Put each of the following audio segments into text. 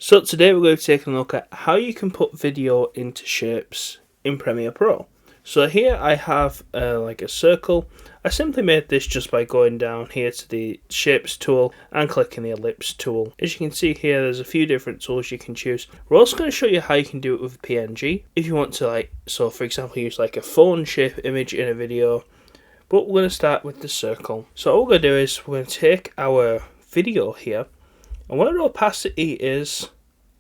So today we're going to take a look at how you can put video into shapes in Premiere Pro. So here I have like a circle. I simply made this just by going down here to the shapes tool and clicking the ellipse tool. As you can see here, there's a few different tools you can choose. We're also going to show you how you can do it with PNG if you want to, so for example, use like a phone shape image in a video. But we're going to start with the circle. So all we're going to do is we're going to take our video here, and whatever opacity is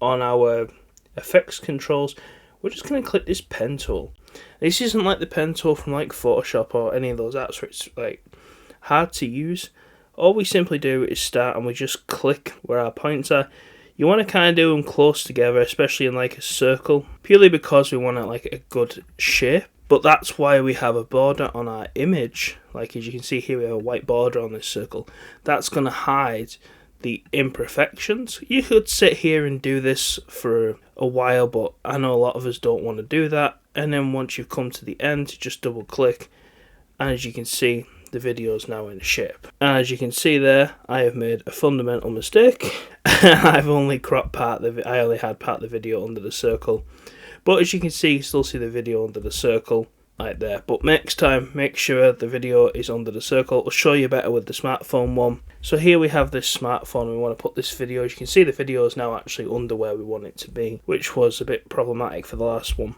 on our effects controls, we're just going to click this pen tool. This isn't like the pen tool from like Photoshop or any of those apps where it's like hard to use. All we simply do is start and we just click where our points are. You want to kind of do them close together, especially in like a circle, purely because we want like a good shape. But that's why we have a border on our image. Like as you can see here, we have a white border on this circle. That's going to hide the imperfections. You could sit here and do this for a while, but I know a lot of us don't want to do that. And then once you've come to the end, just double click, and as you can see, the video is now in shape. And as you can see there, I have made a fundamental mistake. I've only cropped I only had part of the video under the circle. But as you can see, you still see the video under the circle right there. But next time, make sure the video is under the circle. I'll show you better with the smartphone one. So here we have this smartphone. We want to put this video. As you can see, the video is now actually under where we want it to be, which was a bit problematic for the last one.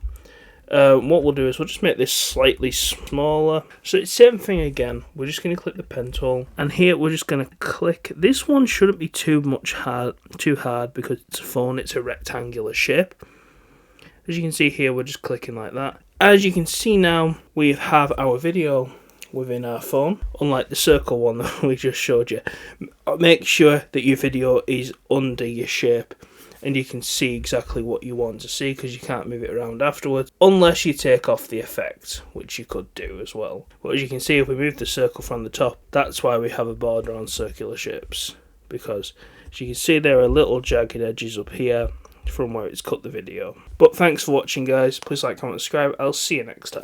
What we'll do is we'll just make this slightly smaller. So it's the same thing again. We're just going to click the pen tool, and here we're just going to click. This one shouldn't be too hard because it's a phone. It's a rectangular shape. As you can see here, we're just clicking like that. As you can see now, we have our video within our phone, unlike the circle one that we just showed you. Make sure that your video is under your shape and you can see exactly what you want to see, because you can't move it around afterwards unless you take off the effect, which you could do as well. But as you can see, if we move the circle from the top, that's why we have a border on circular shapes, because as you can see, there are little jagged edges up here from where it's cut the video. But thanks for watching, guys. Please like, comment, subscribe. I'll see you next time.